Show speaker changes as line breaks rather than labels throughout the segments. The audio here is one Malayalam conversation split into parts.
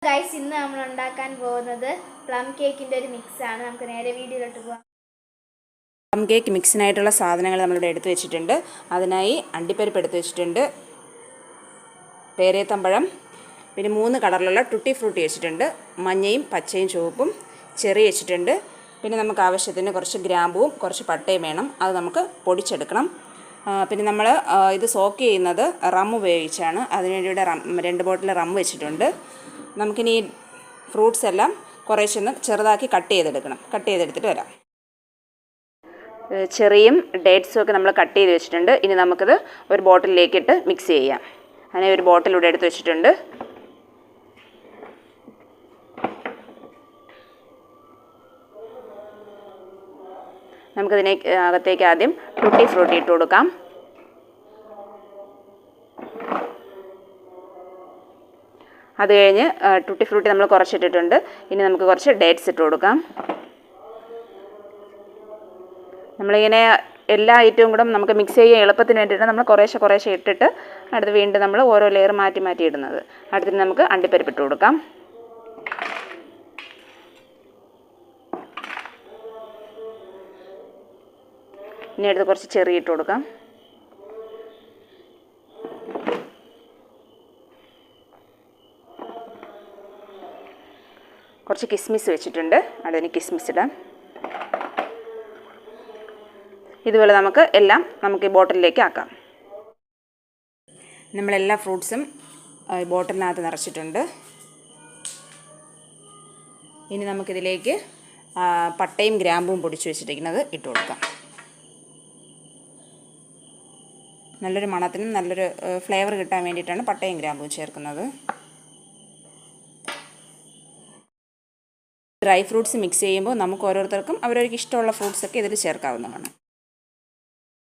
ഗൈസ്, ഇന്ന് നമ്മൾ ഉണ്ടാക്കാൻ പോകുന്നത് പ്ലം കേക്കിൻ്റെ ഒരു മിക്സാണ്. നമുക്ക് നേരെ വീഡിയോയിലോട്ട് പോകാം.
പ്ലം കേക്ക് മിക്സിനായിട്ടുള്ള സാധനങ്ങൾ നമ്മളിവിടെ എടുത്തു വെച്ചിട്ടുണ്ട്. അതിനായി അണ്ടിപ്പരിപ്പ് എടുത്തു വെച്ചിട്ടുണ്ട്, പേരേത്തമ്പഴം, പിന്നെ 3 കളറിലുള്ള ടൂട്ടി ഫ്രൂട്ടി വെച്ചിട്ടുണ്ട്, മഞ്ഞയും പച്ചയും ചുവപ്പും ചെറി വെച്ചിട്ടുണ്ട്. പിന്നെ നമുക്ക് ആവശ്യത്തിന് കുറച്ച് ഗ്രാമ്പുവും കുറച്ച് പട്ടയും വേണം. അത് നമുക്ക് പൊടിച്ചെടുക്കണം. പിന്നെ നമ്മൾ ഇത് സോക്ക് ചെയ്യുന്നത് റം ഉപയോഗിച്ചാണ്. അതിനുവേണ്ടി ഇവിടെ 2 ബോട്ടിൽ റം വെച്ചിട്ടുണ്ട്. നമുക്കിനി ഫ്രൂട്ട്സ് എല്ലാം കുറേശ്ശൊന്ന് ചെറുതാക്കി കട്ട് ചെയ്തെടുത്തിട്ട് വരാം. ചെറിയും ഡേറ്റ്സും ഒക്കെ നമ്മൾ കട്ട് ചെയ്ത് വെച്ചിട്ടുണ്ട്. ഇനി നമുക്കിത് ഒരു ബോട്ടിലേക്ക് മിക്സ് ചെയ്യാം. അങ്ങനെ ഒരു ബോട്ടിലൂടെ എടുത്ത് വെച്ചിട്ടുണ്ട്. നമുക്കിതിനെ അകത്തേക്ക് ആദ്യം ടൂട്ടി ഫ്രൂട്ടി ഇട്ട് കൊടുക്കാം. അത് കഴിഞ്ഞ് ടൂട്ടി ഫ്രൂട്ടി നമ്മൾ കുറച്ചിട്ടിട്ടുണ്ട്. ഇനി നമുക്ക് കുറച്ച് ഡേറ്റ്സ് ഇട്ട് കൊടുക്കാം. നമ്മളിങ്ങനെ എല്ലാ ഐറ്റവും കൂടെ നമുക്ക് മിക്സ് ചെയ്യാൻ എളുപ്പത്തിന് വേണ്ടിയിട്ട് നമ്മൾ കുറേശ്ശെ ഇട്ടിട്ട് അടുത്ത് വീണ്ടും നമ്മൾ ഓരോ ലെയർ മാറ്റി ഇടുന്നത്. അടുത്തിന് നമുക്ക് അണ്ടിപ്പരിപ്പ് ഇട്ട് കൊടുക്കാം. ഇനി അടുത്ത് കുറച്ച് ചെറി ഇട്ട് കൊടുക്കാം. കുറച്ച് കിസ്മിസ് വെച്ചിട്ടുണ്ട്, അതിന് കിസ്മിസ് ഇടാം. ഇതുപോലെ നമുക്ക് ഈ ബോട്ടിലേക്ക് ആക്കാം. നമ്മളെല്ലാ ഫ്രൂട്ട്സും ബോട്ടിലിനകത്ത് നിറച്ചിട്ടുണ്ട്. ഇനി നമുക്കിതിലേക്ക് പട്ടയും ഗ്രാമ്പും പൊടിച്ച് വെച്ചിരിക്കുന്നത് ഇട്ട് കൊടുക്കാം. നല്ലൊരു മണത്തിനും നല്ലൊരു ഫ്ലേവർ കിട്ടാൻ വേണ്ടിയിട്ടാണ് പട്ടയും ഗ്രാമ്പും ചേർക്കുന്നത്. ഡ്രൈ ഫ്രൂട്ട്സ് മിക്സ് ചെയ്യുമ്പോൾ നമുക്ക് ഓരോരുത്തർക്കും അവരവർക്ക് ഇഷ്ടമുള്ള ഫ്രൂട്ട്സൊക്കെ ഇതിൽ ചേർക്കാവുന്നതാണ്.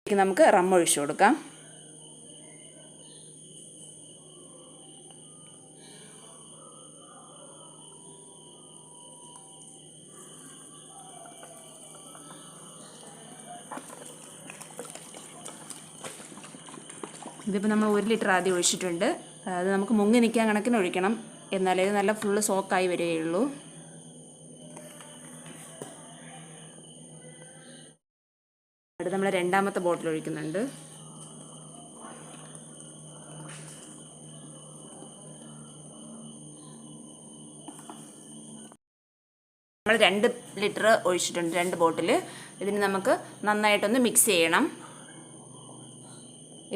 നമുക്ക് റം ഒഴിച്ചു കൊടുക്കാം. ഇതിപ്പോൾ നമ്മൾ 1 ലിറ്റർ ആദ്യം ഒഴിച്ചിട്ടുണ്ട്. അത് നമുക്ക് മുങ്ങി നിൽക്കാൻ കണക്കിന് ഒഴിക്കണം, എന്നാലേ ഇത് നല്ല ഫുള്ള് സോക്കായി വരികയുള്ളൂ. അടുത്ത് നമ്മൾ 2ാമത്തെ ബോട്ടിൽ ഒഴിക്കുന്നുണ്ട്. നമ്മൾ 2 ലിറ്റർ ഒഴിച്ചിട്ടുണ്ട്, 2 ബോട്ടിൽ. ഇതിന് നമുക്ക് നന്നായിട്ടൊന്ന് മിക്സ് ചെയ്യണം.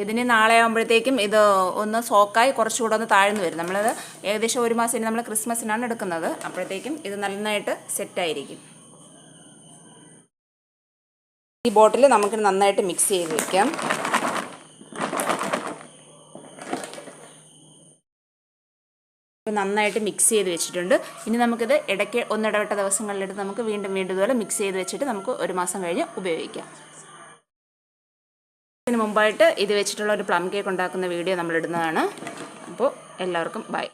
ഇതിന് നാളെ ആകുമ്പോഴത്തേക്കും ഇത് ഒന്ന് സോക്കായി കുറച്ചുകൂടെ ഒന്ന് താഴ്ന്നു വരും. നമ്മളത് ഏകദേശം 1 മാസം നമ്മൾ ക്രിസ്മസിനാണ് എടുക്കുന്നത്. അപ്പോഴത്തേക്കും ഇത് നന്നായിട്ട് സെറ്റായിരിക്കും. ഈ ബോട്ടിൽ നമുക്ക് നന്നായിട്ട് മിക്സ് ചെയ്ത് വയ്ക്കാം. നന്നായിട്ട് മിക്സ് ചെയ്ത് വെച്ചിട്ടുണ്ട്. ഇനി നമുക്കിത് ഇടയ്ക്ക് ഒന്നിടവിട്ട ദിവസങ്ങളിലെടുത്ത് നമുക്ക് വീണ്ടും ഇതുപോലെ മിക്സ് ചെയ്ത് വെച്ചിട്ട് നമുക്ക് 1 മാസം കഴിഞ്ഞ് ഉപയോഗിക്കാം. ഇതിന് മുമ്പായിട്ട് ഇത് വെച്ചിട്ടുള്ള ഒരു പ്ലം കേക്ക് ഉണ്ടാക്കുന്ന വീഡിയോ നമ്മൾ ഇടുന്നതാണ്. അപ്പോൾ എല്ലാവർക്കും ബൈ.